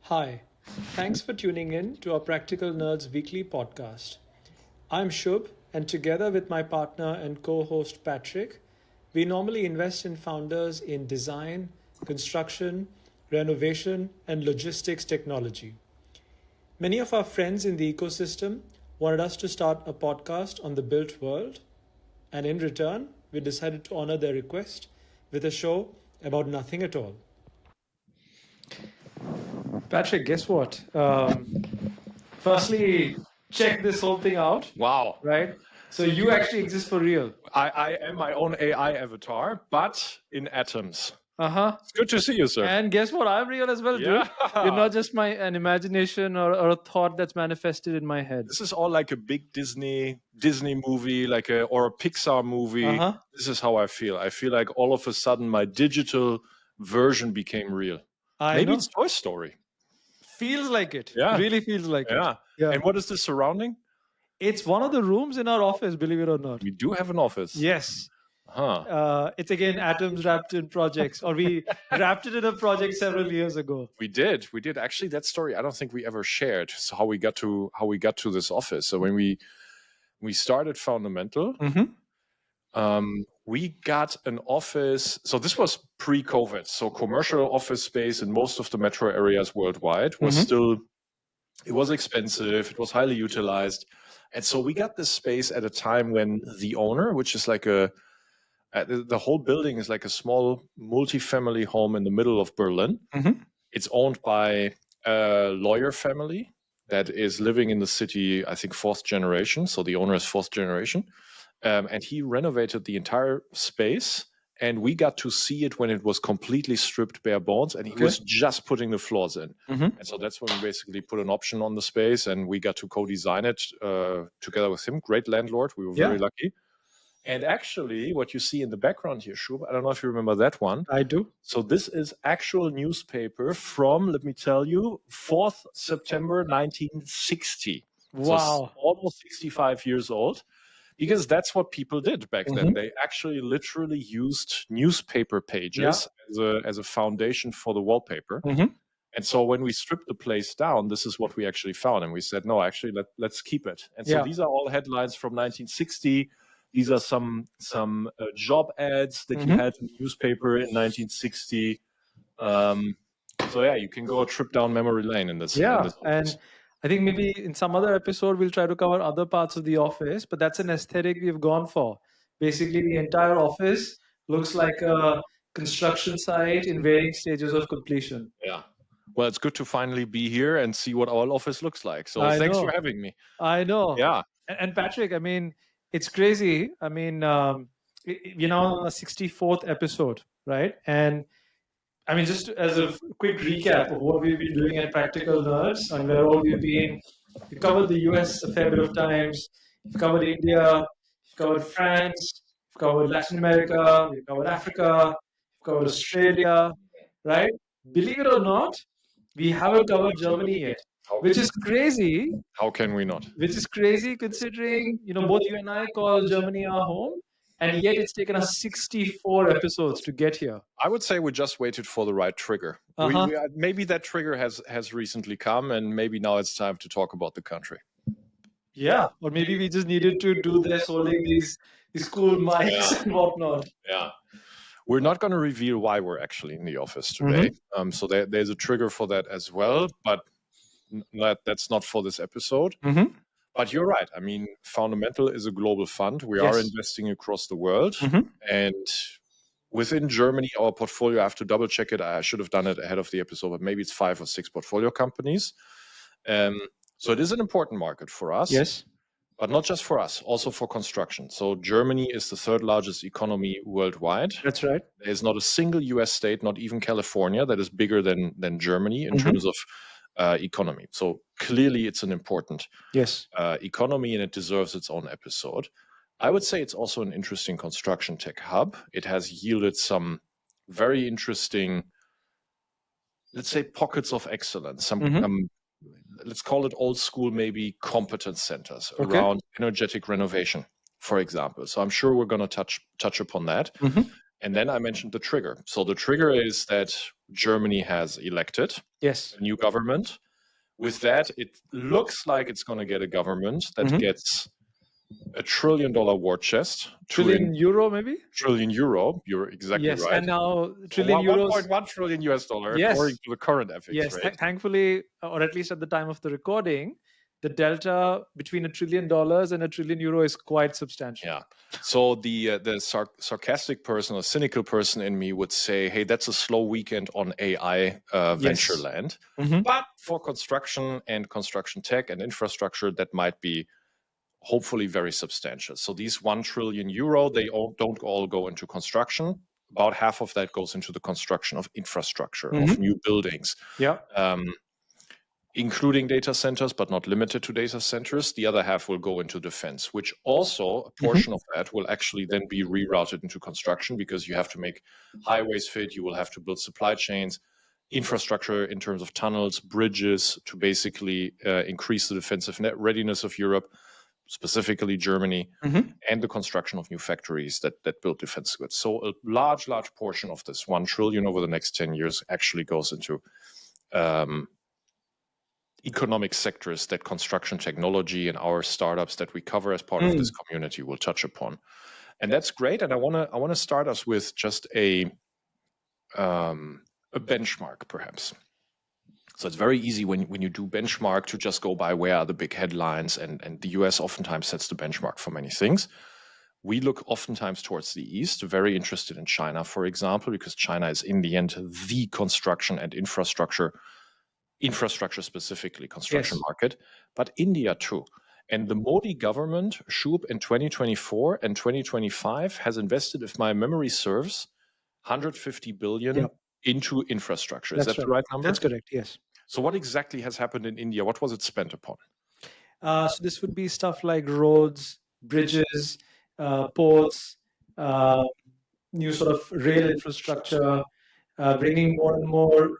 Hi, thanks for tuning in to our Practical Nerds weekly podcast. I'm Shub, and together with my partner and co host Patric, we normally invest in founders in design, construction, renovation, and logistics technology. Many of our friends in the ecosystem wanted us to start a podcast on the built world, and in return, we decided to honor their request with a show about nothing at all. Patrick, guess what? Firstly, check this whole thing out, Wow. right? So you actually exist for real. I am my own AI avatar, but in atoms. Uh-huh. It's good to see you, sir. And guess what? I'm real as well, dude. Yeah. You're not just an imagination or a thought that's manifested in my head. This is all like a big Disney movie, or a Pixar movie. Uh-huh. This is how I feel. I feel like all of a sudden my digital version became real. Maybe it's Toy Story. Feels like it. Yeah. Really feels like it. Yeah. And what is the surrounding? It's one of the rooms in our office, believe it or not. We do have an office. Yes. Huh. It's again atoms wrapped in projects, or we wrapped it in a project several years ago. We did. Actually, that story I don't think we ever shared. So how we got to this office. So when we started Fundamental, we got an office. So this was pre-COVID. So commercial office space in most of the metro areas worldwide was still. It was expensive. It was highly utilized, and so we got this space at a time when the owner, which is like the whole building is like a small multi-family home in the middle of Berlin. It's owned by a lawyer family that is living in the city, I think, fourth generation. So the owner is fourth generation. And he renovated the entire space. And we got to see it when it was completely stripped bare bones. And he was just putting the floors in. And so that's when we basically put an option on the space. And we got to co-design it together with him. Great landlord. We were very lucky. And actually, what you see in the background here, Shub, I don't know if you remember that one. I do. So this is actual newspaper from, let me tell you, 4th September 1960. Wow. So almost 65 years old. Because that's what people did back then. They actually literally used newspaper pages as a foundation for the wallpaper. And so when we stripped the place down, this is what we actually found. And we said, no, actually, let's keep it. And so these are all headlines from 1960. These are some job ads that you had in the newspaper in 1960. So yeah, you can go a trip down memory lane in this. Yeah, in this and I think maybe in some other episode we'll try to cover other parts of the office, but that's an aesthetic we've gone for. Basically, the entire office looks like a construction site in varying stages of completion. Yeah. Well, it's good to finally be here and see what our office looks like. So thanks for having me. I know. Yeah. And Patrick, I mean, it's crazy. I mean, we're now on the 64th episode, right? And I mean, just as a quick recap of what we've been doing at Practical Nerds and where all we've been, we've covered the US a fair bit of times, we've covered India, we've covered France, we've covered Latin America, we've covered Africa, we've covered Australia, right? Believe it or not, we haven't covered Germany yet, which is crazy. How can we not? Which is crazy considering, both you and I call Germany our home, and yet it's taken us 64 episodes to get here. I would say we just waited for the right trigger. Maybe that trigger has recently come, and maybe now it's time to talk about the country. Yeah, or maybe we just needed to do this holding these cool mics and whatnot. Yeah. We're not going to reveal why we're actually in the office today. So there's a trigger for that as well, but that's not for this episode. But you're right. I mean, Fundamental is a global fund. We are investing across the world. And within Germany, our portfolio, I have to double check it. I should have done it ahead of the episode, but maybe it's 5 or 6 portfolio companies. So it is an important market for us. Yes. But not just for us, also for construction. So Germany is the 3rd largest economy worldwide. That's right. There's not a single US state, not even California, that is bigger than Germany in terms of economy. So clearly it's an important economy, and it deserves its own episode. I would say it's also an interesting construction tech hub. It has yielded some very interesting, let's say, pockets of excellence. Let's call it old school, maybe competence centers around energetic renovation, for example. So I'm sure we're going to touch upon that. And then I mentioned the trigger. So the trigger is that Germany has elected Yes. a new government. With that, it looks like it's going to get a government that gets $1 trillion war chest. Trillion euro, maybe? Trillion euro. You're exactly Yes. right. And now So trillion euros. 1.1 trillion US dollar, Yes. according to the current FX Yes. rate. Thankfully, or at least at the time of the recording, the delta between $1 trillion and €1 trillion is quite substantial. Yeah. So the sarcastic person or cynical person in me would say, hey, that's a slow weekend on AI venture land. But for construction and construction tech and infrastructure, that might be hopefully very substantial. So these 1 trillion euro, they don't all go into construction. About half of that goes into the construction of infrastructure, of new buildings. Yeah. Including data centers, but not limited to data centers. The other half will go into defense, which also a portion of that will actually then be rerouted into construction, because you have to make highways fit, you will have to build supply chains, infrastructure in terms of tunnels, bridges, to basically increase the defensive net readiness of Europe, specifically Germany, and the construction of new factories that build defense goods. So a large portion of this 1 trillion over the next 10 years actually goes into economic sectors that construction technology and our startups that we cover as part of this community will touch upon. And that's great. And I want to start us with just a benchmark, perhaps. So it's very easy when you do benchmark to just go by where are the big headlines, and the US oftentimes sets the benchmark for many things. We look oftentimes towards the East, very interested in China, for example, because China is in the end the construction and infrastructure specifically, construction market, but India too. And the Modi government, Shub, in 2024 and 2025 has invested, if my memory serves, 150 billion into infrastructure. Is that the right number? That's correct, yes. So what exactly has happened in India? What was it spent upon? So this would be stuff like roads, bridges, ports, new sort of rail infrastructure, bringing more and more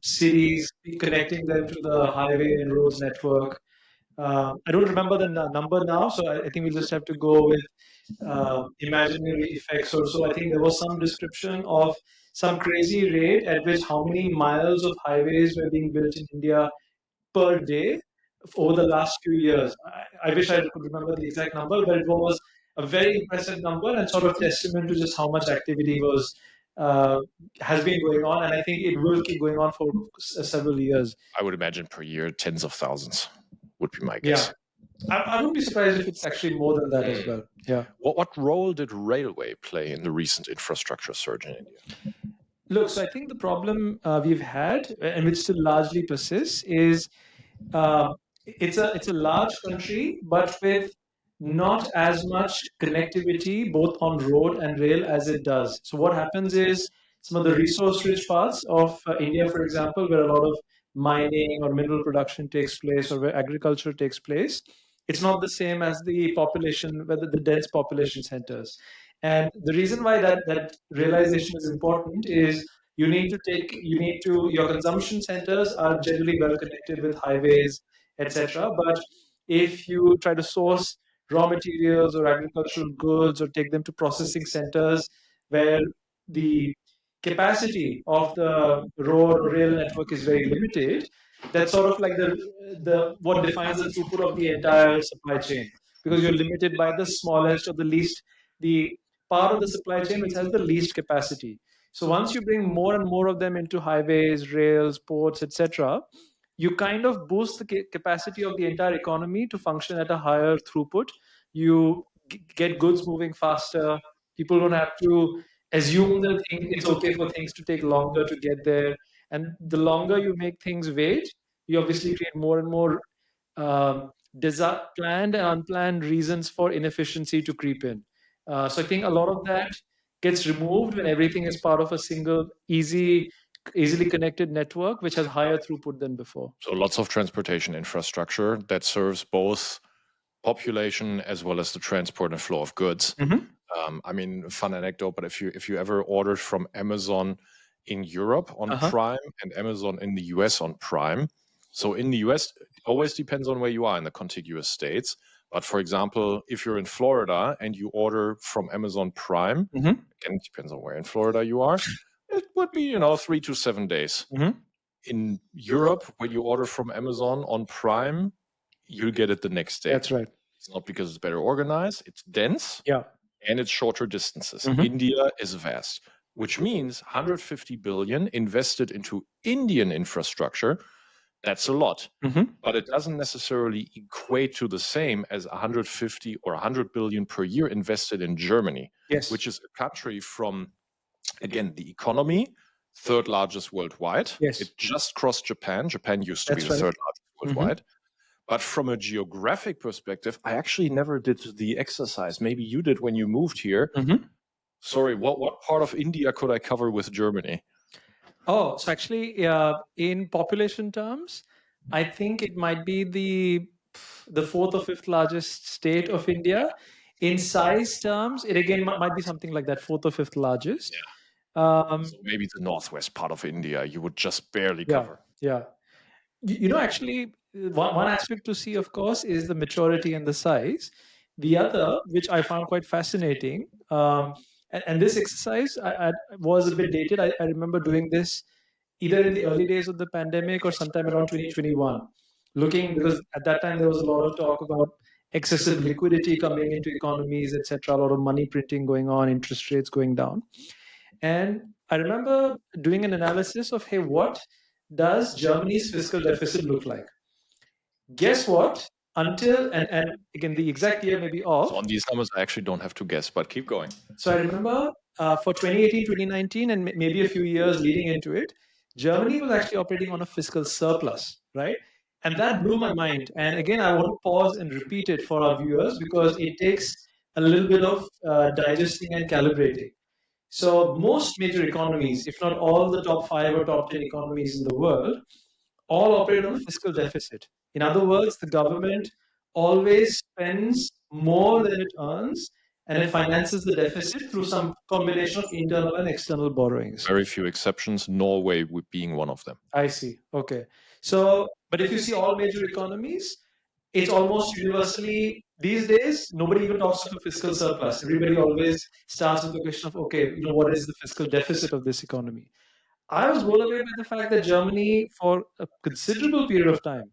cities, connecting them to the highway and roads network. I don't remember the number now, so I think we'll just have to go with imaginary effects or so. I think there was some description of some crazy rate at which how many miles of highways were being built in India per day over the last few years. I wish I could remember the exact number, but it was a very impressive number and sort of testament to just how much activity has been going on, and I think it will keep going on for several years. I would imagine per year, tens of thousands would be my guess. Yeah. I wouldn't be surprised if it's actually more than that as well. Yeah. What role did railway play in the recent infrastructure surge in India? Look, so I think the problem we've had, and which still largely persists, is it's a large country, but with not as much connectivity both on road and rail as it does. So what happens is some of the resource-rich parts of India, for example, where a lot of mining or mineral production takes place or where agriculture takes place, it's not the same as the population, whether the dense population centers. And the reason why that realization is important is your consumption centers are generally well connected with highways, etc. But if you try to source raw materials or agricultural goods or take them to processing centers where the capacity of the road or rail network is very limited, that's sort of like the what defines the throughput of the entire supply chain, because you're limited by the smallest or the part of the supply chain which has the least capacity. So once you bring more and more of them into highways, rails, ports, etc., you kind of boost the capacity of the entire economy to function at a higher throughput. You get goods moving faster. People don't have to assume that it's okay for things to take longer to get there. And the longer you make things wait, you obviously create more and more planned and unplanned reasons for inefficiency to creep in. So I think a lot of that gets removed when everything is part of a single, easily connected network, which has higher throughput than before. So lots of transportation infrastructure that serves both population as well as the transport and flow of goods. I mean, fun anecdote, but if you ever ordered from Amazon in Europe on Prime and Amazon in the US on Prime, so in the US, it always depends on where you are in the contiguous states. But for example, if you're in Florida and you order from Amazon Prime, again, it depends on where in Florida you are, it would be 3 to 7 days. In Europe, when you order from Amazon on Prime, you'll get it the next day. That's right. It's not because it's better organized, it's dense, Yeah. and it's shorter distances. India is vast, which means 150 billion invested into Indian infrastructure. That's a lot, but it doesn't necessarily equate to the same as 150 or 100 billion per year invested in Germany, Yes. which is a country from, again, the economy, third largest worldwide. Yes. It just crossed Japan. Japan used to be the third largest worldwide. But from a geographic perspective, I actually never did the exercise. Maybe you did when you moved here. Sorry, what part of India could I cover with Germany? Oh, so actually, in population terms, I think it might be the fourth or fifth largest state of India. In size terms, it again might be something like that, fourth or fifth largest. So maybe the northwest part of India you would just barely cover. Yeah. Actually, one aspect to see, of course, is the maturity and the size. The other, which I found quite fascinating, and this exercise I was a bit dated. I remember doing this either in the early days of the pandemic or sometime around 2021, looking because at that time there was a lot of talk about excessive liquidity coming into economies, etc. A lot of money printing going on, interest rates going down. And I remember doing an analysis of, hey, what does Germany's fiscal deficit look like? Guess what? Until, and again, the exact year may be off. So on these numbers, I actually don't have to guess, but keep going. So I remember for 2018, 2019, and maybe a few years leading into it, Germany was actually operating on a fiscal surplus, right? And that blew my mind. And again, I want to pause and repeat it for our viewers because it takes a little bit of digesting and calibrating. So most major economies, if not all the top 5 or top 10 economies in the world, all operate on a fiscal deficit. In other words, the government always spends more than it earns and it finances the deficit through some combination of internal and external borrowings. Very few exceptions, Norway being one of them. I see. Okay. So, but if you see all major economies, it's almost universally these days, nobody even talks of a fiscal surplus. Everybody always starts with the question of, okay, what is the fiscal deficit of this economy? I was blown away by the fact that Germany, for a considerable period of time,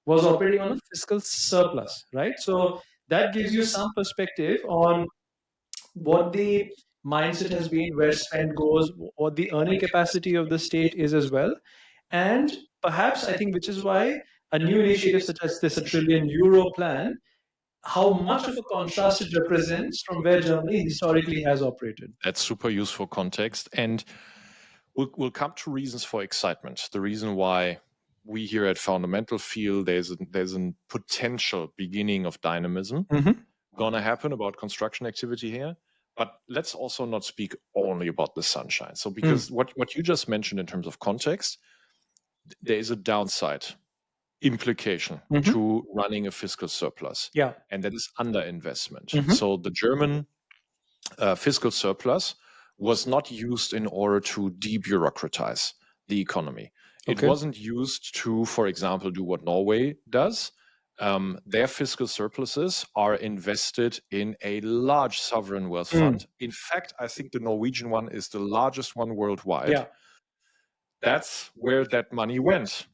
was operating on a fiscal surplus, right? So that gives you some perspective on what the mindset has been, where spend goes, what the earning capacity of the state is as well. And perhaps I think, which is why a new initiative such as this, €1 trillion plan, how much of a contrast it represents from where Germany historically has operated. That's super useful context. And we'll come to reasons for excitement. The reason why we here at Fundamental feel there's a potential beginning of dynamism gonna happen about construction activity here. But let's also not speak only about the sunshine. So because what you just mentioned in terms of context, there is a downside implication to running a fiscal surplus. Yeah. And that is underinvestment. So the German fiscal surplus was not used in order to debureaucratize the economy. It wasn't used to, for example, do what Norway does. Their fiscal surpluses are invested in a large sovereign wealth fund. In fact, I think the Norwegian one is the largest one worldwide. Yeah. That's where that money went.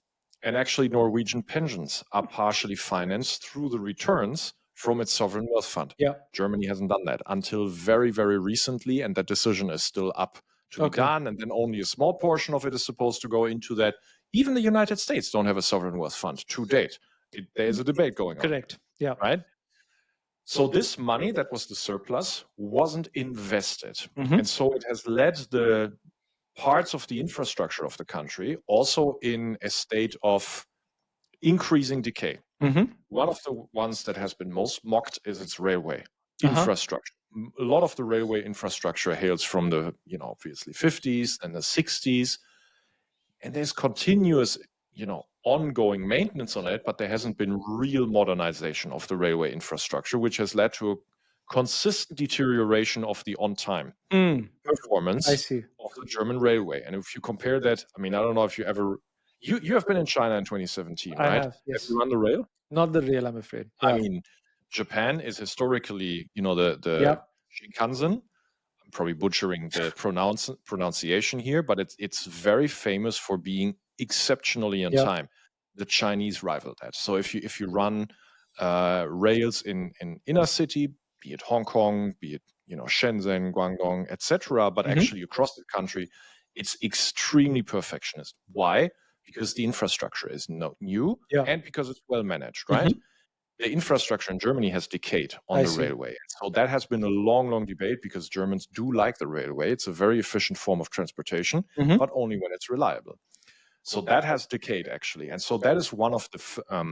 And actually, Norwegian pensions are partially financed through the returns from its sovereign wealth fund. Yeah. Germany hasn't done that until very, very recently, and that decision is still up to be done. And then only a small portion of it is supposed to go into that. Even the United States don't have a sovereign wealth fund to date. There's a debate going on. Correct. Yeah. Right? So this money that was the surplus wasn't invested. And so it has led the parts of the infrastructure of the country also in a state of increasing decay. One of the ones that has been most mocked is its railway infrastructure. A lot of the railway infrastructure hails from the, obviously 50s and the 60s. And there's continuous, ongoing maintenance on it, but there hasn't been real modernization of the railway infrastructure, which has led to a consistent deterioration of the on-time performance of the German railway. And if you compare that, I don't know if you ever, you have been in China in 2017, right? I have, yes. Have you run the rail? Not the rail, I'm afraid. Yeah. Japan is historically, the Shinkansen. probably butchering the pronunciation here, but it's very famous for being exceptionally on time. The Chinese rival that. So if you run rails in inner city, be it Hong Kong, be it Shenzhen, Guangdong, etc., but actually across the country, it's extremely perfectionist. Why? Because the infrastructure is new and because it's well managed, right? The infrastructure in Germany has decayed on the railway. And so that has been a long, long debate because Germans do like the railway. It's a very efficient form of transportation, but only when it's reliable. So that has decayed, actually. And so that is one of the, I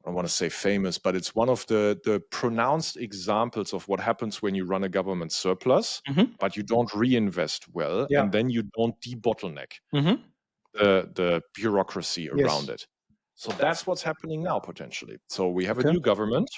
don't want to say famous, but it's one of the pronounced examples of what happens when you run a government surplus, but you don't reinvest well, and then you don't debottleneck the bureaucracy around it. So that's what's happening now, potentially. So we have a new government.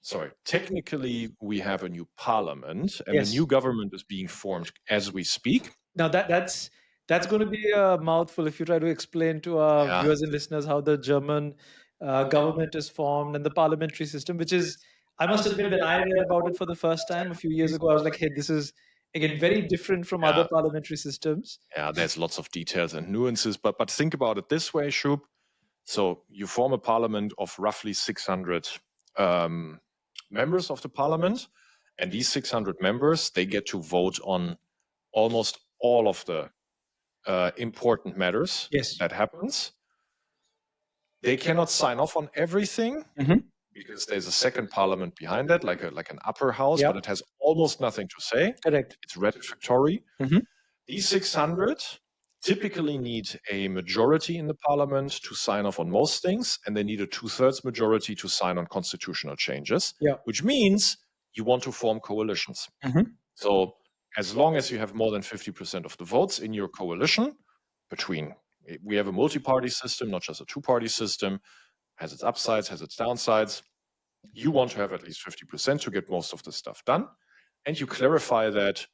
Sorry, technically we have a new parliament, and the new government is being formed as we speak. Now that's going to be a mouthful if you try to explain to our viewers and listeners how the German government is formed and the parliamentary system, which is, I must admit, when I read about it for the first time a few years ago, I was like, hey, this is again very different from other parliamentary systems. Yeah, there's lots of details and nuances, but think about it this way, Shub. So you form a parliament of roughly 600 members of the parliament, and these 600 members, they get to vote on almost all of the important matters that happens. They cannot sign off on everything because there's a second parliament behind that, like an upper house, but it has almost nothing to say. Correct. It's ratificatory. These 600 typically need a majority in the parliament to sign off on most things, and they need a 2/3 majority to sign on constitutional changes, which means you want to form coalitions. So as long as you have more than 50% of the votes in your coalition, we have a multi-party system, not just a two-party system, has its upsides, has its downsides. You want to have at least 50% to get most of the stuff done, and you clarify that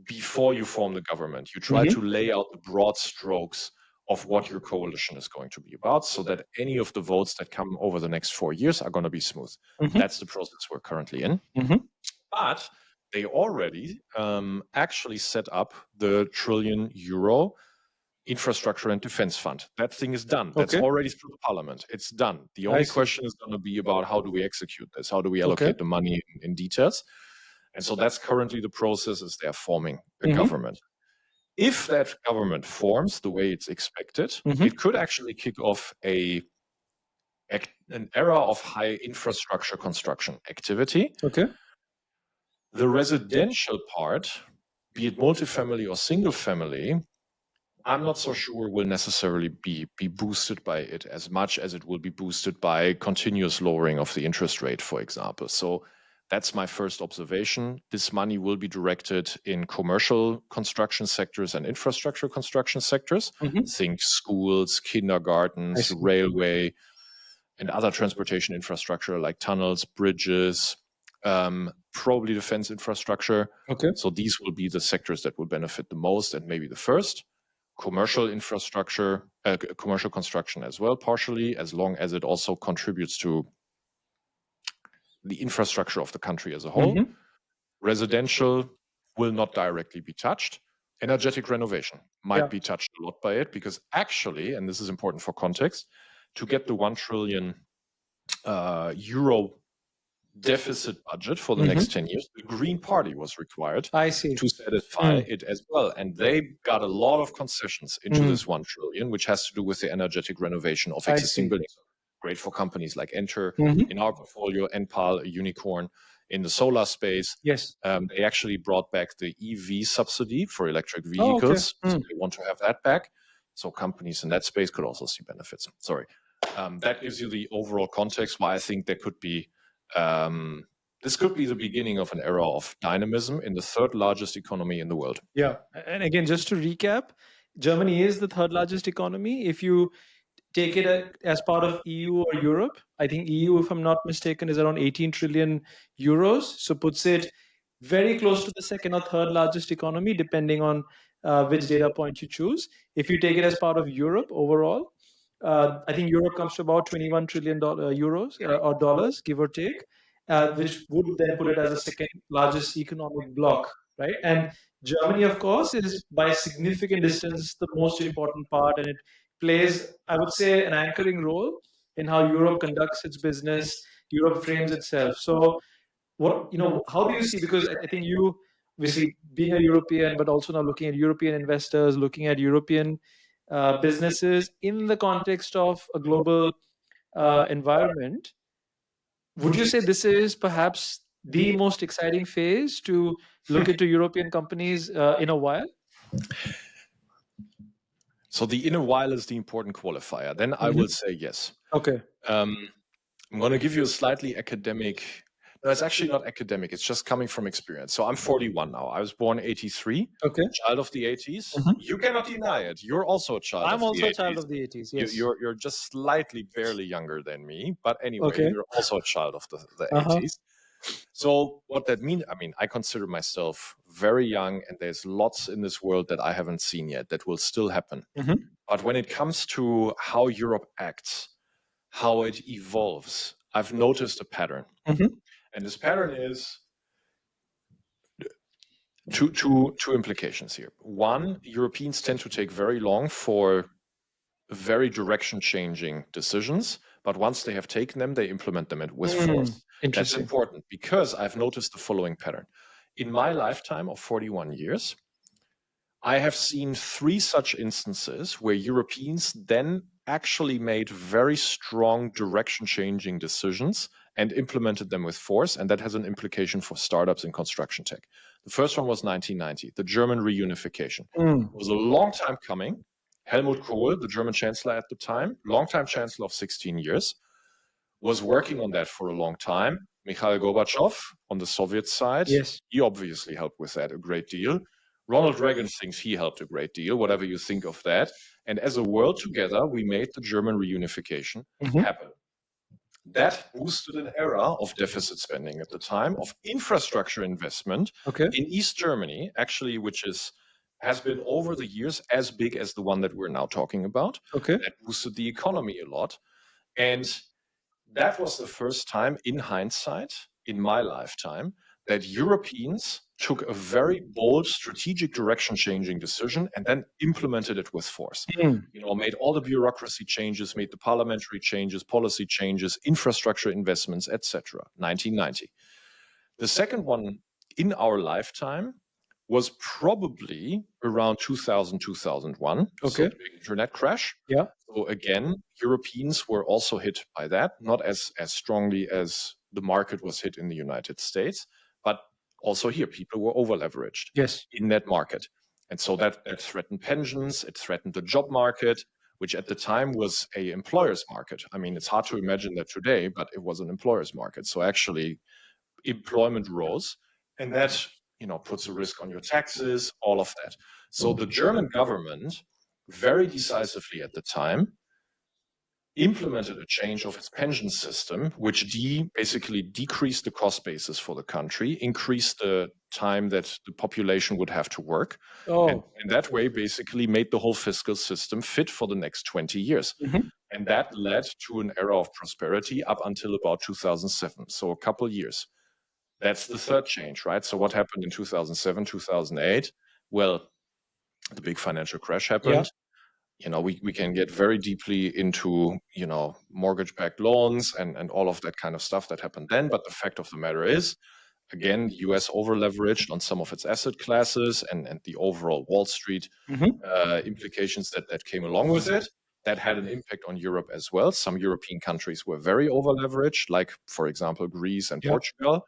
before you form the government. You try to lay out the broad strokes of what your coalition is going to be about so that any of the votes that come over the next 4 years are going to be smooth. That's the process we're currently in. But they already actually set up the €1 trillion infrastructure and defense fund. That thing is done. That's already through the parliament. It's done. The only question is going to be about how do we execute this? How do we allocate the money in details? And so that's currently the process as they're forming a government. If that government forms the way it's expected, it could actually kick off an era of high infrastructure construction activity. The residential part, be it multifamily or single family, I'm not so sure will necessarily be boosted by it as much as it will be boosted by continuous lowering of the interest rate, for example. So that's my first observation. This money will be directed in commercial construction sectors and infrastructure construction sectors. Think schools, kindergartens, railway, and other transportation infrastructure like tunnels, bridges, probably defense infrastructure. So these will be the sectors that will benefit the most and maybe the first. Commercial infrastructure, commercial construction as well, partially, as long as it also contributes to the infrastructure of the country as a whole. Residential will not directly be touched. Energetic renovation might be touched a lot by it because actually, and this is important for context, to get the €1 trillion deficit budget for the next 10 years, the Green Party was required to satisfy it as well. And they got a lot of concessions into this 1 trillion, which has to do with the energetic renovation of existing buildings. Great for companies like Enter in our portfolio, Enpal, a unicorn in the solar space. They actually brought back the EV subsidy for electric vehicles. So they want to have that back. So companies in that space could also see benefits. That gives you the overall context why I think there could be this could be the beginning of an era of dynamism in the third largest economy in the world. And again, just to recap, Germany is the third largest economy. If you take it as part of EU or Europe, I think EU, if I'm not mistaken, is around 18 trillion euros. So puts it very close to the second or third largest economy, depending on which data point you choose. If you take it as part of Europe overall, I think Europe comes to about 21 trillion euros or dollars, give or take. which would then put it as the second largest economic bloc, right? And Germany, of course, is by significant distance the most important part, and it plays, I would say, an anchoring role in how Europe conducts its business, Europe frames itself. So, how do you see? Because I think you, obviously, being a European, but also now looking at European investors, looking at European businesses in the context of a global environment, would you say this is perhaps the most exciting phase to look into European companies in a while? So the in a while is the important qualifier. Then I will say yes. Okay. I'm going to give you a slightly academic. No, it's actually not academic. It's just coming from experience. So I'm 41 now. I was born 83. Okay. Child of the 80s. You cannot deny it. You're also a child. I'm of also the a child 80s. of the 80s. Yes. You're just slightly, barely younger than me. But anyway, Okay. you're also a child of the 80s. So what that means, I mean, I consider myself very young, and there's lots in this world that I haven't seen yet that will still happen. But when it comes to how Europe acts, how it evolves, I've noticed a pattern. And this pattern is two implications here. One, Europeans tend to take very long for very direction-changing decisions, but once they have taken them, they implement them with force. That's important because I've noticed the following pattern. In my lifetime of 41 years, I have seen 3 such instances where Europeans then actually made very strong direction-changing decisions and implemented them with force, and that has an implication for startups in construction tech. The first one was 1990, the German reunification. It was a long time coming. Helmut Kohl, the German chancellor at the time, longtime chancellor of 16 years, was working on that for a long time. Mikhail Gorbachev on the Soviet side, he obviously helped with that a great deal. Ronald Reagan thinks he helped a great deal, whatever you think of that. And as a world together, we made the German reunification happen. That boosted an era of deficit spending at the time, of infrastructure investment in East Germany, actually, which has been over the years as big as the one that we're now talking about. That boosted the economy a lot. And that was the first time in hindsight, in my lifetime, that Europeans took a very bold strategic direction-changing decision and then implemented it with force. Made all the bureaucracy changes, made the parliamentary changes, policy changes, infrastructure investments, etc. 1990. The second one in our lifetime was probably around 2000, 2001. So the big internet crash. So again, Europeans were also hit by that, not as strongly as the market was hit in the United States, but also here, people were over-leveraged in that market. And so that threatened pensions, it threatened the job market, which at the time was an employer's market. I mean, it's hard to imagine that today, but it was an employer's market. So actually, employment rose, and that puts a risk on your taxes, all of that. So the German government, very decisively at the time, implemented a change of its pension system, which basically decreased the cost basis for the country, increased the time that the population would have to work, and in that way basically made the whole fiscal system fit for the next 20 years. And that led to an era of prosperity up until about 2007, so a couple years. That's the third change, right? So what happened in 2007, 2008? Well, the big financial crash happened. We can get very deeply into, mortgage-backed loans and all of that kind of stuff that happened then. But the fact of the matter is, again, the US over-leveraged on some of its asset classes and the overall Wall Street implications that came along with it. That had an impact on Europe as well. Some European countries were very over-leveraged, like, for example, Greece and Portugal.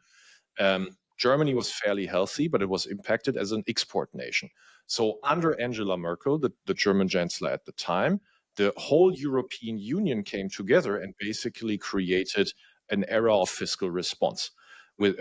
Germany was fairly healthy, but it was impacted as an export nation. So under Angela Merkel, the German chancellor at the time, the whole European Union came together and basically created an era of fiscal response with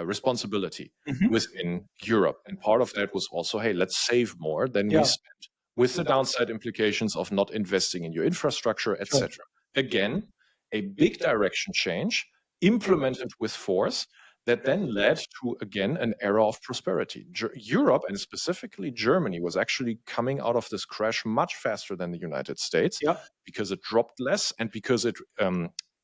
responsibility within Europe. And part of that was also, hey, let's save more than we spent, with the downside implications of not investing in your infrastructure, etc. Again, a big direction change implemented with force that then led to, again, an era of prosperity. Europe, and specifically Germany, was actually coming out of this crash much faster than the United States because it dropped less and because it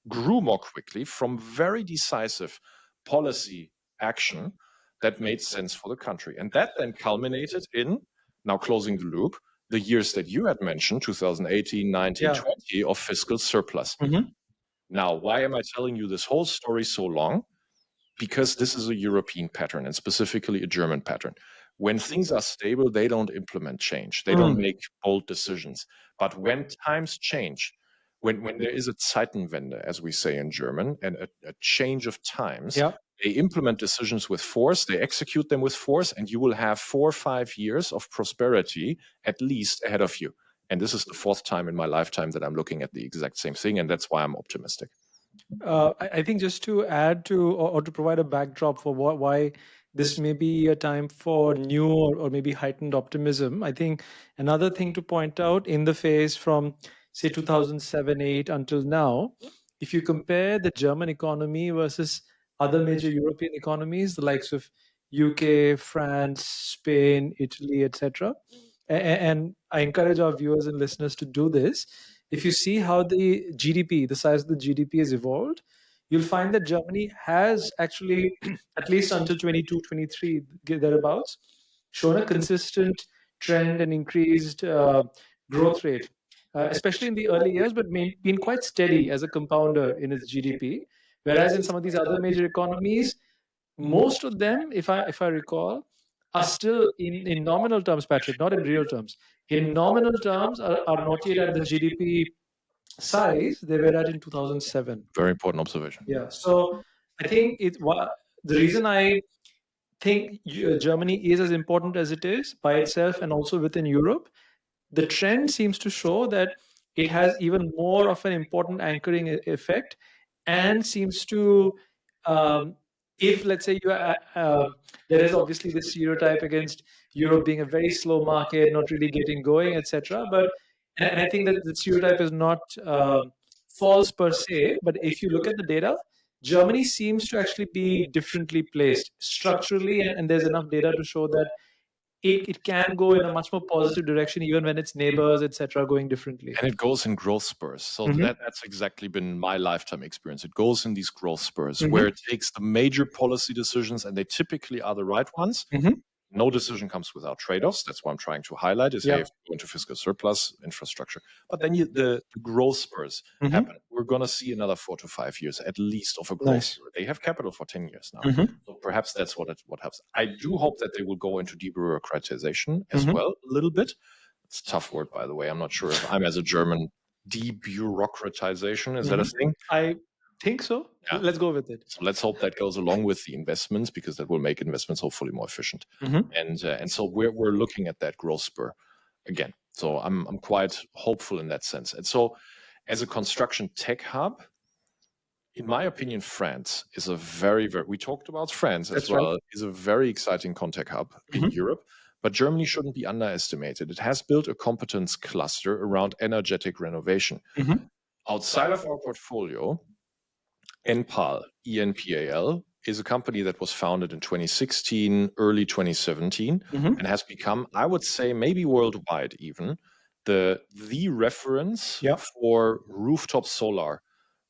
grew more quickly from very decisive policy action that made sense for the country. And that then culminated in, now closing the loop, the years that you had mentioned, 2018, 19, 20, of fiscal surplus. Now, why am I telling you this whole story so long? Because this is a European pattern, and specifically a German pattern. When things are stable, they don't implement change. They don't make bold decisions. But when times change, when there is a Zeitenwende, as we say in German, and a change of times, they implement decisions with force, they execute them with force, and you will have 4 or 5 years of prosperity at least ahead of you. And this is the 4th time in my lifetime that I'm looking at the exact same thing, and that's why I'm optimistic. I think just to add to or to provide a backdrop for why this may be a time for new or maybe heightened optimism, I think another thing to point out in the phase from say 2007-8 until now, if you compare the German economy versus other major European economies, the likes of UK, France, Spain, Italy, etc., and I encourage our viewers and listeners to do this. If you see how the GDP, the size of the GDP has evolved, you'll find that Germany has actually, at least until 22, 23, thereabouts, shown a consistent trend and increased growth rate, especially in the early years, but been quite steady as a compounder in its GDP. Whereas in some of these other major economies, most of them, if I recall, are still in nominal terms, Patrick, not in real terms. In nominal terms, are not yet at the GDP size they were at in 2007. Very important observation. Yeah. So I think the reason I think Germany is as important as it is by itself and also within Europe, the trend seems to show that it has even more of an important anchoring effect and seems to if let's say there is obviously this stereotype against Europe being a very slow market, not really getting going, etc. But and I think that the stereotype is not false per se. But if you look at the data, Germany seems to actually be differently placed structurally, and there's enough data to show that it can go in a much more positive direction even when its neighbors, etc., are going differently. And it goes in growth spurs. So that's exactly been my lifetime experience. It goes in these growth spurs where it takes the major policy decisions, and they typically are the right ones. No decision comes without trade-offs. That's what I'm trying to highlight is, hey, if you go into fiscal surplus, infrastructure. But then the growth spurs happen. We're going to see another 4 to 5 years at least of a growth spur. They have capital for 10 years now. So perhaps that's what helps. I do hope that they will go into debureaucratization as well a little bit. It's a tough word, by the way. I'm not sure if I'm, as a German, debureaucratization. Is that a thing? I think so. Yeah. Let's go with it. So let's hope that goes along with the investments, because that will make investments hopefully more efficient. And so we're looking at that growth spur again. So I'm quite hopeful in that sense. And so as a construction tech hub, in my opinion, France is a very, we talked about France as well, is a very exciting contact hub in Europe. But Germany shouldn't be underestimated. It has built a competence cluster around energetic renovation. Outside of our portfolio, Enpal, ENPAL, is a company that was founded in 2016, early 2017, and has become, I would say, maybe worldwide even, the reference for rooftop solar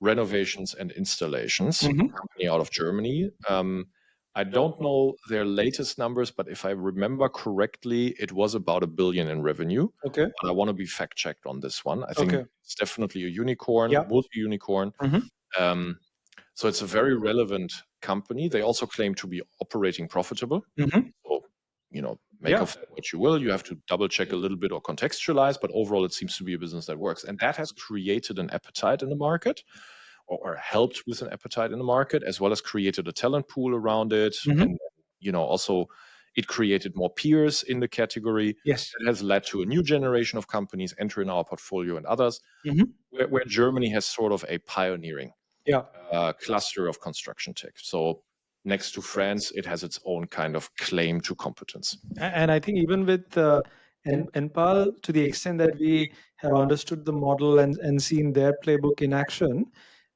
renovations and installations. Company out of Germany. I don't know their latest numbers, but if I remember correctly, it was about $1 billion in revenue. Okay. But I want to be fact-checked on this one. I think it's definitely a unicorn, multi-unicorn. So it's a very relevant company. They also claim to be operating profitable. So, make of that what you will. You have to double-check a little bit or contextualize, but overall it seems to be a business that works. And that has created an appetite in the market, or helped with an appetite in the market, as well as created a talent pool around it. And, also it created more peers in the category. Yes. It has led to a new generation of companies entering our portfolio and others, where Germany has sort of a pioneering cluster of construction tech. So next to France, it has its own kind of claim to competence. And I think even with Enpal, to the extent that we have understood the model and seen their playbook in action,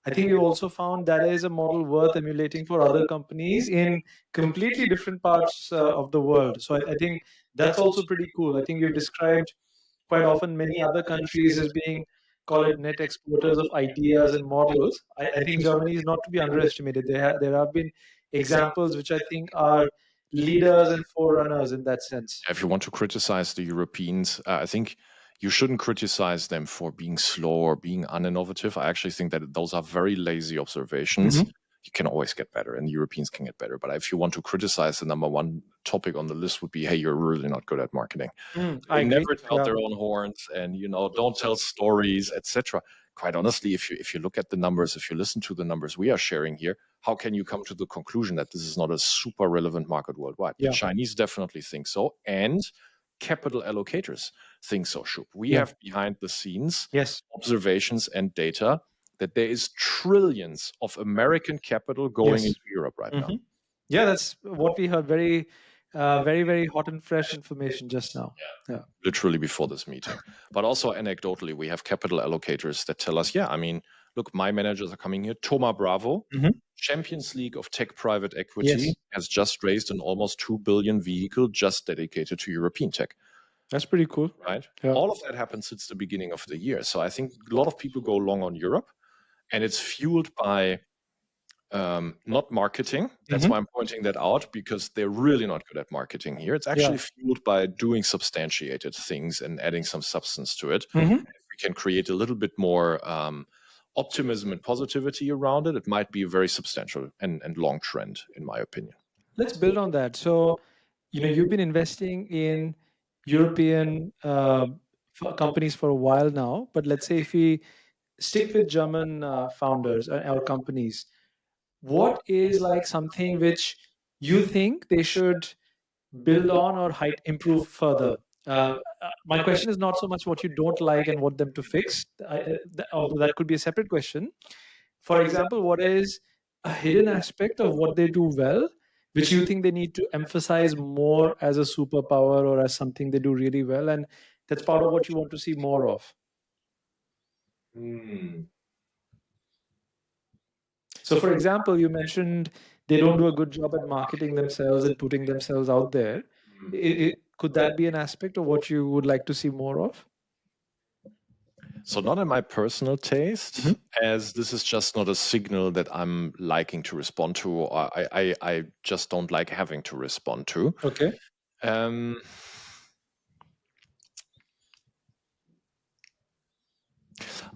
I think we also found that is a model worth emulating for other companies in completely different parts of the world. So I think that's also pretty cool. I think we've described quite often many other countries as being call it net exporters of ideas and models, I think Germany is not to be underestimated. There have been examples which I think are leaders and forerunners in that sense. If you want to criticize the Europeans, I think you shouldn't criticize them for being slow or being uninnovative. I actually think that those are very lazy observations. You can always get better, and the Europeans can get better. But if you want to criticize, the number one topic on the list would be, hey, you're really not good at marketing. I They agree. never tout their own horns, and don't tell stories, etc. Quite honestly, if you look at the numbers, if you listen to the numbers we are sharing here, how can you come to the conclusion that this is not a super relevant market worldwide? The Chinese definitely think so, and capital allocators think so. Shub. We have behind the scenes observations and data that there is trillions of American capital going into Europe right now. Yeah, that's what we heard. Very, very hot and fresh information just now. Yeah. Literally before this meeting. But also anecdotally, we have capital allocators that tell us, look, my managers are coming here. Thoma Bravo, Champions League of Tech Private Equity, has just raised an almost 2 billion vehicle just dedicated to European tech. That's pretty cool. Right? Yeah. All of that happened since the beginning of the year. So I think a lot of people go long on Europe, and it's fueled by not marketing. That's why I'm pointing that out, because they're really not good at marketing here. It's actually fueled by doing substantiated things and adding some substance to it. If we can create a little bit more optimism and positivity around it, it might be a very substantial and long trend, in my opinion. Let's build on that. So, you've been investing in European companies for a while now, but let's say if we stick with German founders or companies, what is like something which you think they should build on or improve further? My question is not so much what you don't like and what them to fix, although that could be a separate question. For example, what is a hidden aspect of what they do well, which you think they need to emphasize more as a superpower or as something they do really well, and that's part of what you want to see more of? So, for example, you mentioned they don't do a good job at marketing themselves and putting themselves out there. Could that be an aspect of what you would like to see more of? So not in my personal taste, as this is just not a signal that I'm liking to respond to, or I just don't like having to respond to. Okay.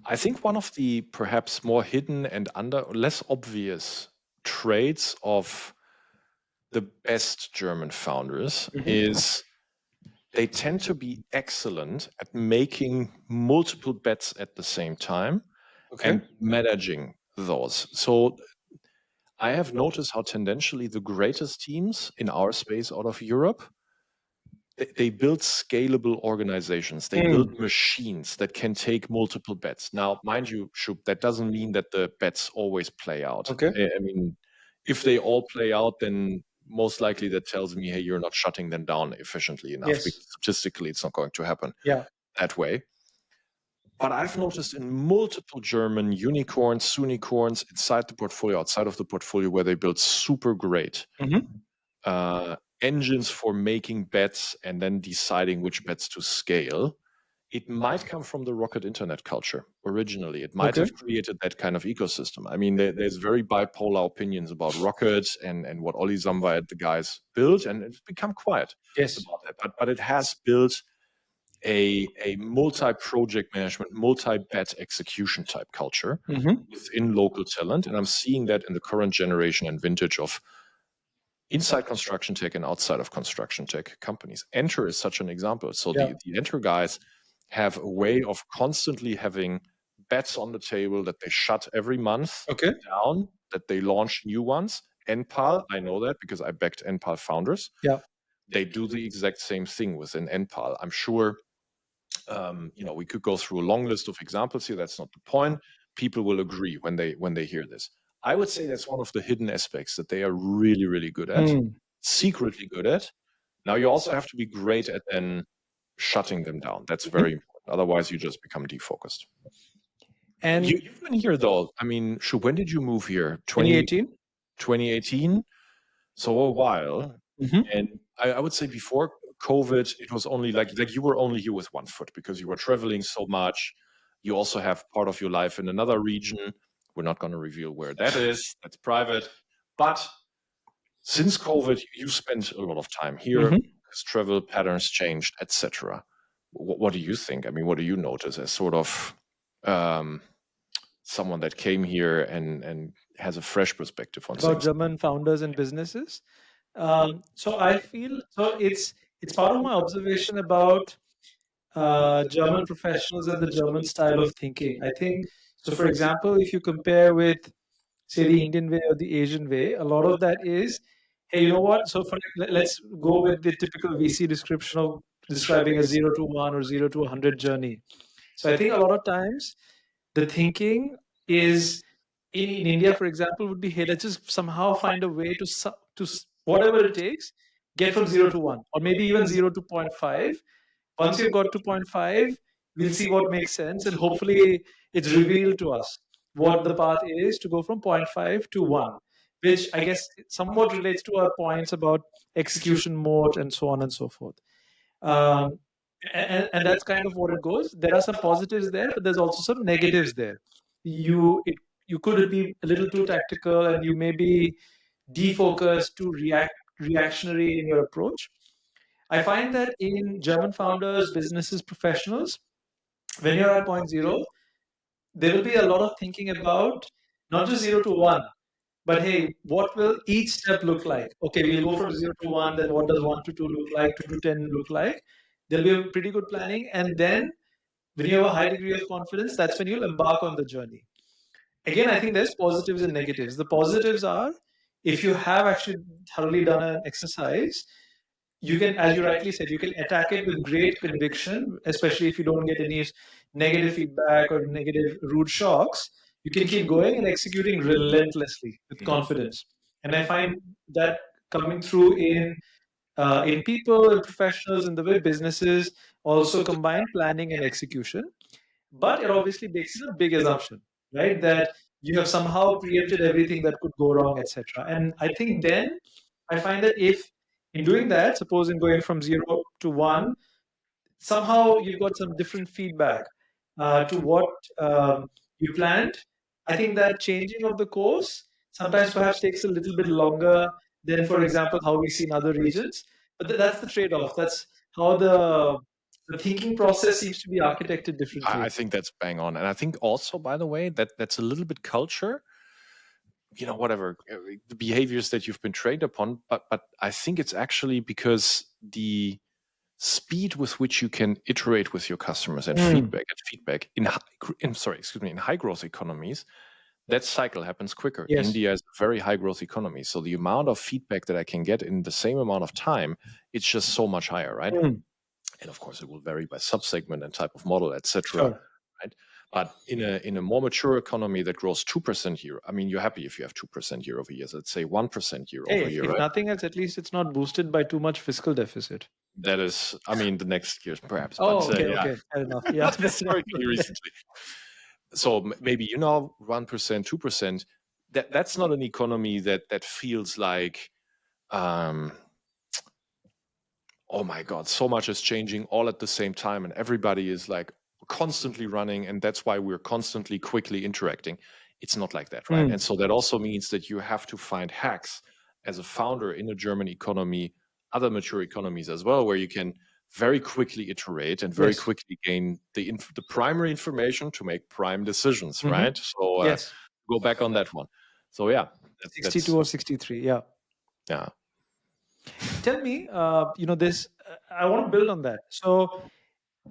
I think one of the perhaps more hidden and less obvious traits of the best German founders is they tend to be excellent at making multiple bets at the same time and managing those. So I have noticed how tendentially the greatest teams in our space out of Europe, they build scalable organizations. They build machines that can take multiple bets. Now, mind you, Shub, that doesn't mean that the bets always play out. Okay. I mean, if they all play out, then most likely that tells me, hey, you're not shutting them down efficiently enough. Because statistically, it's not going to happen that way. But I've noticed in multiple German unicorns, sunicorns, inside the portfolio, outside of the portfolio, where they build super great engines for making bets and then deciding which bets to scale. It might come from the Rocket Internet culture originally. It might have created that kind of ecosystem. I mean, there's very bipolar opinions about Rocket and what Olli Samwer and the guys built, and it's become quiet about that. But it has built a multi-project management, multi-bet execution type culture within local talent. And I'm seeing that in the current generation and vintage of inside construction tech and outside of construction tech companies. Enter is such an example. So the Enter guys have a way of constantly having bets on the table that they shut every month down, that they launch new ones. NPAL, I know that because I backed NPAL founders. They do the exact same thing within NPAL. I'm sure, we could go through a long list of examples here. That's not the point. People will agree when they hear this. I would say that's one of the hidden aspects that they are really, really good at, secretly good at. Now, you also have to be great at then shutting them down. That's very important. Otherwise, you just become defocused. And you've been here, though. I mean, Shub, when did you move here? 2018? 2018? So a while. And I would say before COVID, it was only like you were only here with one foot because you were traveling so much. You also have part of your life in another region. We're not going to reveal where that is. That's private. But since COVID, you spent a lot of time here. Because travel patterns changed, etc. What do you think? I mean, what do you notice as sort of someone that came here and has a fresh perspective on About things? German founders and businesses. So I feel it's part of my observation about German professionals and the German style of thinking. I think so. For example, if you compare with, say, the Indian way or the Asian way, a lot of that is, hey, you know what? So let's go with the typical VC description of describing a 0 to 1 or 0 to 100 journey. So I think a lot of times the thinking is in India, for example, would be, hey, let's just somehow find a way to whatever it takes, get from 0 to 1, or maybe even 0 to zero point 0.5. Once you've got to 0.5, we'll see what makes sense, and hopefully it's revealed to us what the path is to go from 0.5 to 1, which I guess somewhat relates to our points about execution mode and so on and so forth. Um, and that's kind of what it goes. There are some positives there, but there's also some negatives there. You could be a little too tactical, and you may be defocused, too reactionary in your approach. I find that in German founders, businesses, professionals, when you're at point zero, there will be a lot of thinking about not just 0 to 1, but hey, what will each step look like? Okay, we'll go from 0 to 1, then what does 1 to 2 look like, 2 to 10 look like? There'll be a pretty good planning. And then when you have a high degree of confidence, that's when you'll embark on the journey. Again, I think there's positives and negatives. The positives are, if you have actually thoroughly done an exercise, you can, as you rightly said, you can attack it with great conviction, especially if you don't get any negative feedback or negative rude shocks. You can keep going and executing relentlessly with confidence. And I find that coming through in people and professionals, in the way businesses also combine planning and execution. But it obviously bakes in a big assumption, right? That you have somehow preempted everything that could go wrong, etc. And I think then I find that if in doing that, suppose in going from 0 to 1, somehow you've got some different feedback to what you planned. I think that changing of the course sometimes perhaps takes a little bit longer than, for example, how we see in other regions. But that's the trade-off. That's how the thinking process seems to be architected differently. I think that's bang on. And I think also, by the way, that's a little bit culture, whatever the behaviors that you've been trained upon. But I think it's actually because the speed with which you can iterate with your customers and feedback in high growth economies, that cycle happens quicker. Yes. India is a very high growth economy. So the amount of feedback that I can get in the same amount of time, it's just so much higher, right? And of course, it will vary by subsegment and type of model, etc. Sure. Right? But in a more mature economy that grows 2% year, I mean, you're happy if you have 2% year over year. So let's say 1% year over year. If Right? nothing else, at least it's not boosted by too much fiscal deficit. That is, I mean, the next years perhaps. Oh, but, okay, fair enough. Yeah, historically recently. So maybe 1%, 2%. That's not an economy that feels like, oh my God, so much is changing all at the same time, and everybody is like constantly running, and that's why we're constantly quickly interacting. It's not like that, right? And so that also means that you have to find hacks as a founder in a German economy, other mature economies as well, where you can very quickly iterate and very quickly gain the primary information to make prime decisions, right? So go back on that one. So yeah, 62 or 63, yeah. Tell me, this. I want to build on that. So,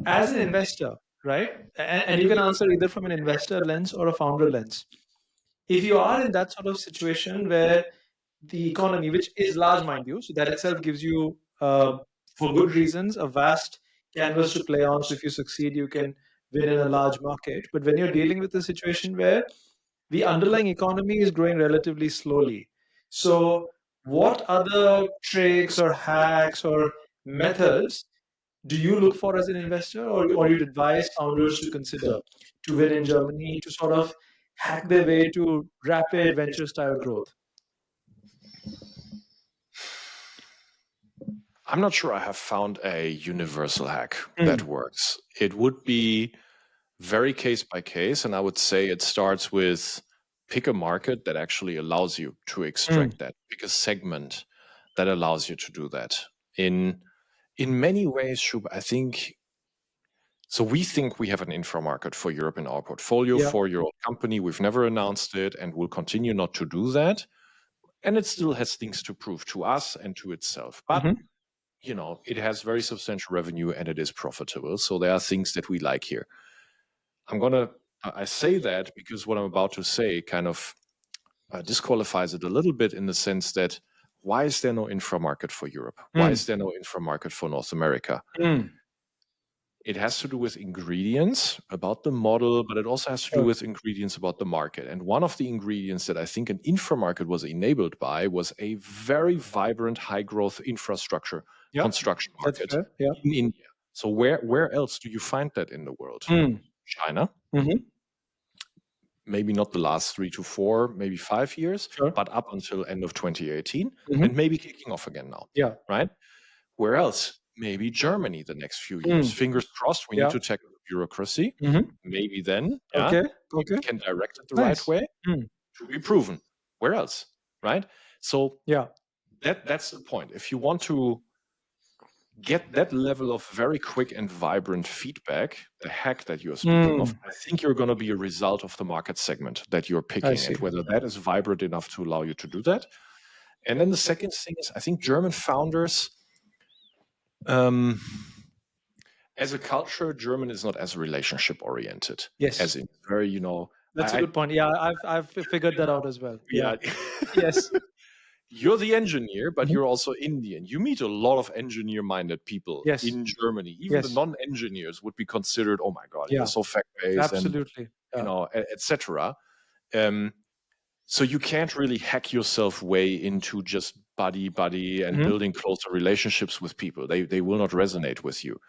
as an investor, right, and you can answer either from an investor lens or a founder lens. If you are in that sort of situation where the economy, which is large, mind you, so that itself gives you, for good reasons, a vast canvas to play on. So if you succeed, you can win in a large market. But when you're dealing with a situation where the underlying economy is growing relatively slowly, so what other tricks or hacks or methods do you look for as an investor, or you'd advise founders to consider to win in Germany, to sort of hack their way to rapid venture style growth? I'm not sure I have found a universal hack that works. It would be very case by case. And I would say it starts with pick a market that actually allows you to extract that, pick a segment that allows you to do that. In many ways, Shub, I think so. We think we have an infra market for Europe in our portfolio, Yeah. 4-year-old company. We've never announced it and will continue not to do that. And it still has things to prove to us and to itself. But, it has very substantial revenue and it is profitable. So there are things that we like here. I say that because what I'm about to say kind of disqualifies it a little bit in the sense that why is there no infra market for Europe? Why is there no infra market for North America? It has to do with ingredients about the model, but it also has to do with ingredients about the market. And one of the ingredients that I think an infra market was enabled by was a very vibrant, high growth infrastructure construction market in India. So where else do you find that in the world? China. Maybe not the last 3 to 4, maybe 5 years, but up until end of 2018 and maybe kicking off again now. Right? Where else? Maybe Germany the next few years. Fingers crossed, we need to tackle the bureaucracy. Maybe then we can direct it the right way to be proven. Where else? Right? So that's the point. If you want to get that level of very quick and vibrant feedback, the hack that you're speaking of, I think you're going to be a result of the market segment that you're picking and whether that is vibrant enough to allow you to do that. And then the second thing is, I think German founders, as a culture, German is not as relationship oriented. As in very, That's a good point. Yeah, I've figured that out as well. Yeah. Yes. You're the engineer, but you're also Indian. You meet a lot of engineer-minded people in Germany. Even the non-engineers would be considered, oh my God, you're so fact-based. Absolutely. And, etc. So you can't really hack yourself way into just buddy and building closer relationships with people. They will not resonate with you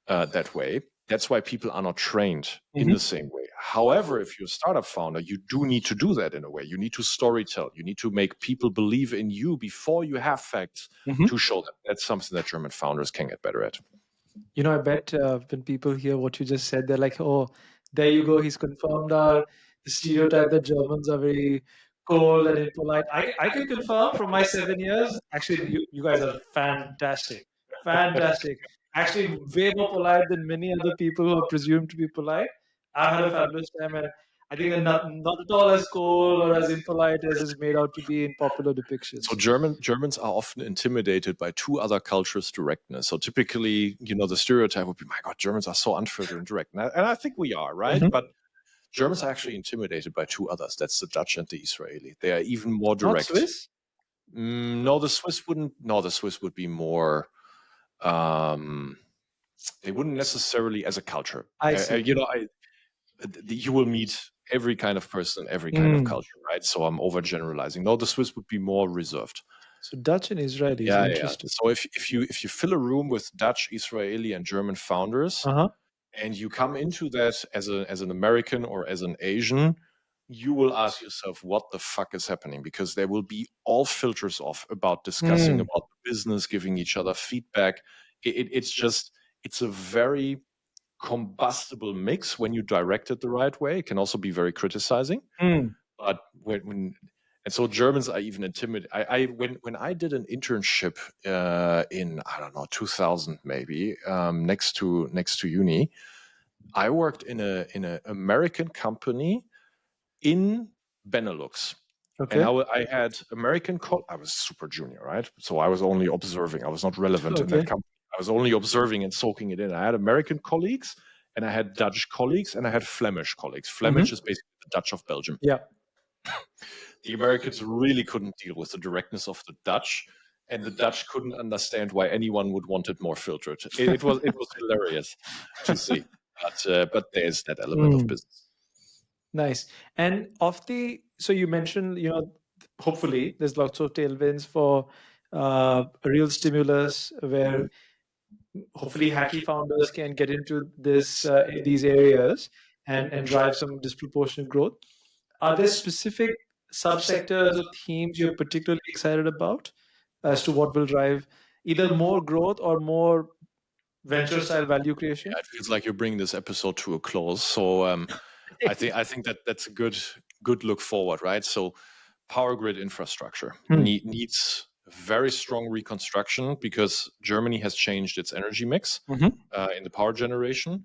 that way. That's why people are not trained in the same way. However, if you're a startup founder, you do need to do that in a way. You need to storytell. You need to make people believe in you before you have facts to show them. That's something that German founders can get better at. I bet when people hear what you just said, they're like, oh, there you go. He's confirmed our stereotype that Germans are very cold and impolite. I can confirm from my 7 years, actually, you guys are fantastic. Fantastic. Actually, way more polite than many other people who are presumed to be polite. I've had a fabulous time, and I think they're not at all as cold or as impolite as is made out to be in popular depictions. So Germans are often intimidated by two other cultures' directness. So typically, the stereotype would be, my God, Germans are so unfiltered and direct. And I think we are, right? But Germans are actually intimidated by two others. That's the Dutch and the Israeli. They are even more direct. Not Swiss? No, the Swiss wouldn't. No, the Swiss would be more. They wouldn't necessarily as a culture. I see. You will meet every kind of person, every kind of culture, right? So I'm overgeneralizing. No, the Swiss would be more reserved. So Dutch and Israeli is interesting. So if you fill a room with Dutch, Israeli, and German founders, and you come into that as an American or as an Asian, you will ask yourself, what the fuck is happening? Because there will be all filters off about discussing about the business, giving each other feedback. It's a very combustible mix when you direct it the right way. It can also be very criticizing. But and so Germans are even intimidated. When I did an internship in 2000 maybe next to uni, I worked in an American company in Benelux. Okay. And I had American I was super junior, right? So I was only observing. I was not relevant in that company. I was only observing and soaking it in. I had American colleagues, and I had Dutch colleagues, and I had Flemish colleagues. Flemish is basically the Dutch of Belgium. Yeah. The Americans really couldn't deal with the directness of the Dutch, and the Dutch couldn't understand why anyone would want it more filtered. It was hilarious to see. But there's that element of business. Nice. And so you mentioned, hopefully there's lots of tailwinds for a real stimulus where hopefully hacky founders can get into these areas and drive some disproportionate growth. Are there specific subsectors or themes you're particularly excited about as to what will drive either more growth or more venture style value creation. Yeah, it feels like you're bringing this episode to a close. So I think that that's a good look forward, right? So power grid infrastructure needs very strong reconstruction because Germany has changed its energy mix in the power generation,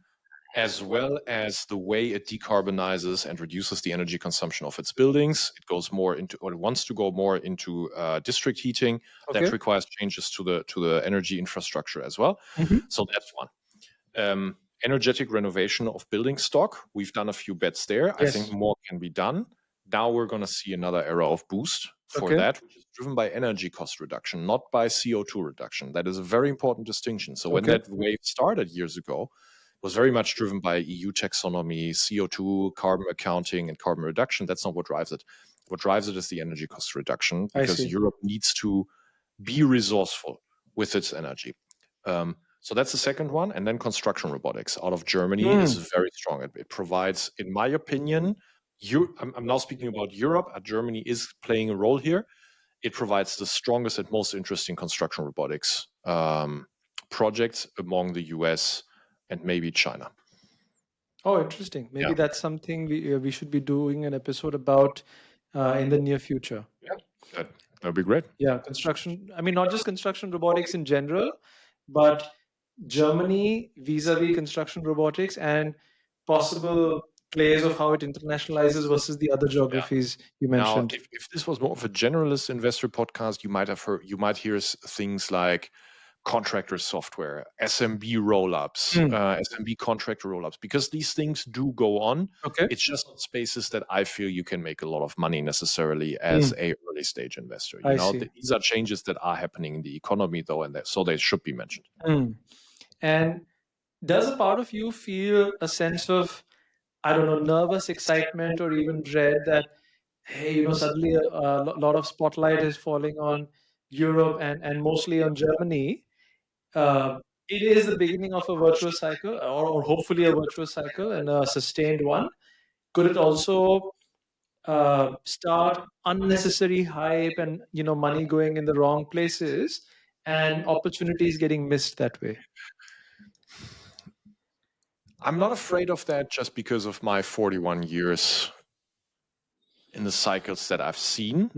as well as the way it decarbonizes and reduces the energy consumption of its buildings. It goes more into, or it wants to go more into district heating. Okay. That requires changes to the energy infrastructure as well. So that's one. Energetic renovation of building stock. We've done a few bets there. Yes. I think more can be done. Now we're going to see another era of boost for Okay. that, which is driven by energy cost reduction, not by CO2 reduction. That is a very important distinction. So when that wave started years ago, it was very much driven by EU taxonomy, CO2, carbon accounting, and carbon reduction. That's not what drives it. What drives it is the energy cost reduction, because Europe needs to be resourceful with its energy. So that's the second one. And then construction robotics out of Germany is very strong. It provides, in my opinion, I'm now speaking about Europe. Germany is playing a role here. It provides the strongest and most interesting construction robotics projects among the US and maybe China. Oh, interesting. Maybe that's something we should be doing an episode about in the near future. Yeah, that'd be great. Yeah, construction. I mean, not just construction robotics in general, but Germany vis-a-vis construction robotics and possible plays of how it internationalizes versus the other geographies you mentioned. Now, if this was more of a generalist investor podcast, you might hear things like contractor software, SMB roll-ups, SMB contractor roll-ups, because these things do go on. Okay. It's just not spaces that I feel you can make a lot of money necessarily as a early stage investor. These are changes that are happening in the economy, though, and so they should be mentioned. And does a part of you feel a sense of, I don't know, nervous excitement or even dread that, hey, suddenly a lot of spotlight is falling on Europe and mostly on Germany? It is the beginning of a virtuous cycle, or hopefully a virtuous cycle and a sustained one. Could it also start unnecessary hype and money going in the wrong places and opportunities getting missed that way? I'm not afraid of that just because of my 41 years in the cycles that I've seen.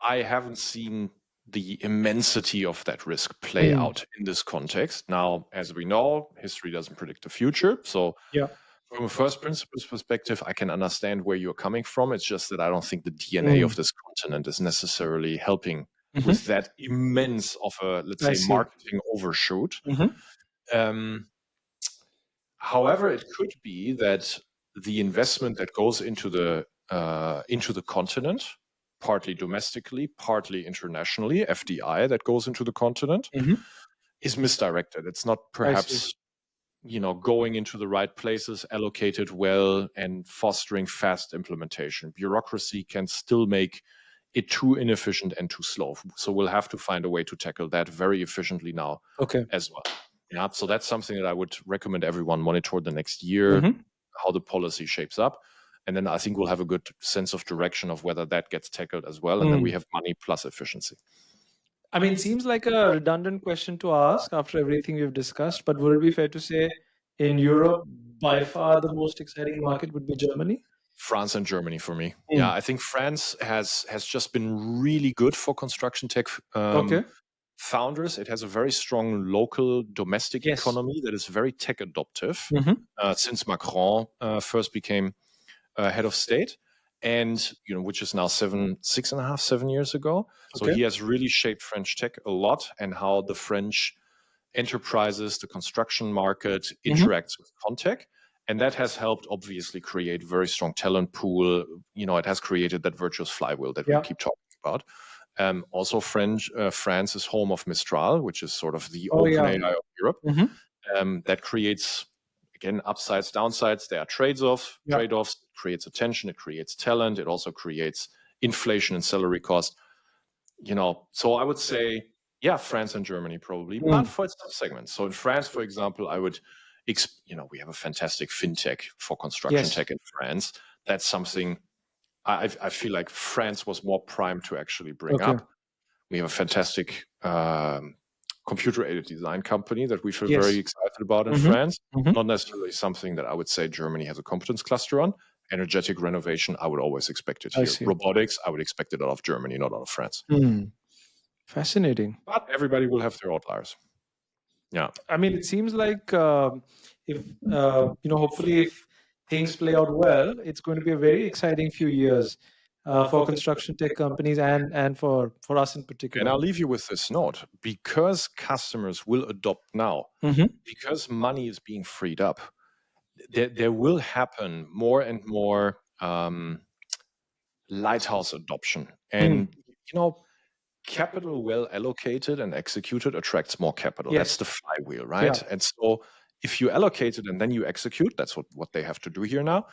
I haven't seen the immensity of that risk play out in this context. Now, as we know, history doesn't predict the future. So from a first principles perspective, I can understand where you're coming from. It's just that I don't think the DNA of this continent is necessarily helping with that immense of a, let's say, marketing overshoot. However, it could be that the investment that goes into the continent, partly domestically, partly internationally, FDI that goes into the continent, is misdirected. It's not perhaps going into the right places, allocated well, and fostering fast implementation. Bureaucracy can still make it too inefficient and too slow. So we'll have to find a way to tackle that very efficiently now as well. Yeah, so that's something that I would recommend everyone monitor the next year, how the policy shapes up. And then I think we'll have a good sense of direction of whether that gets tackled as well. And then we have money plus efficiency. I mean, it seems like a redundant question to ask after everything we've discussed, but would it be fair to say in Europe, by far the most exciting market would be Germany? France and Germany for me. Yeah, I think France has just been really good for construction tech founders. It has a very strong local domestic economy that is very tech adoptive since Macron first became head of state, and which is now 6.5, 7 years ago. So he has really shaped French tech a lot, and how the French enterprises, the construction market interacts with Contech. And that has helped obviously create very strong talent pool. It has created that virtuous flywheel that we keep talking about. Also, France is home of Mistral, which is sort of the OpenAI of Europe. That creates, again, upsides, downsides. There are trade-offs. It creates attention. It creates talent. It also creates inflation and salary cost. So I would say, France and Germany probably, but for some segments. So in France, for example, I would, we have a fantastic fintech for construction tech in France. That's something I feel like France was more primed to actually bring up. We have a fantastic computer-aided design company that we feel Yes. very excited about in France. Not necessarily something that I would say Germany has a competence cluster on. Energetic renovation, I would always expect it I here. see. Robotics, I would expect it out of Germany, not out of France. Fascinating. But everybody will have their outliers. Yeah. I mean, it seems like if hopefully, if things play out well, it's going to be a very exciting few years for construction tech companies and for us in particular. And I'll leave you with this note: because customers will adopt now, because money is being freed up, there will happen more and more lighthouse adoption. And capital well allocated and executed attracts more capital. Yes. That's the flywheel, right? Yeah. And so if you allocate it and then you execute, that's what they have to do here now.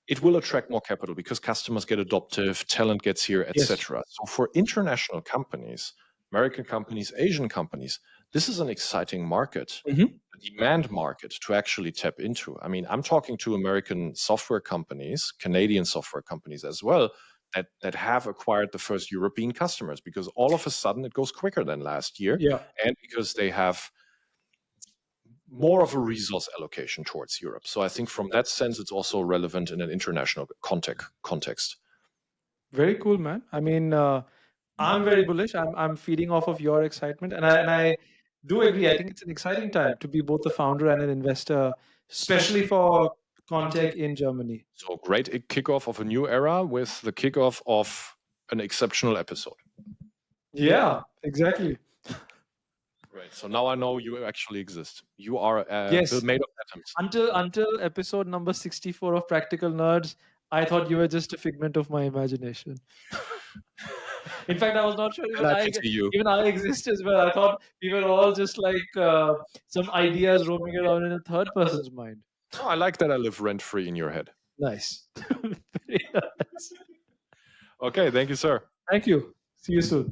It will attract more capital because customers get adoptive, talent gets here, etc. So for international companies, American companies, Asian companies, this is an exciting market, a demand market to actually tap into. I mean, I'm talking to American software companies, Canadian software companies as well, that have acquired the first European customers because all of a sudden it goes quicker than last year. Yeah. And because they have more of a resource allocation towards Europe. So I think from that sense, it's also relevant in an international context. Very cool, man. I mean, I'm very bullish. I'm feeding off of your excitement, and I do agree. I think it's an exciting time to be both a founder and an investor, especially for Contech in Germany. So great kickoff of a new era with the kickoff of an exceptional episode. Yeah, exactly. Right. So now I know you actually exist. You are Yes. made of atoms. Until episode number 64 of Practical Nerds, I thought you were just a figment of my imagination. In fact, I was not sure even I exist as well. I thought we were all just like some ideas roaming around in a third person's mind. Oh, I like that I live rent-free in your head. Nice. Very nice. Okay, thank you, sir. Thank you. See you soon.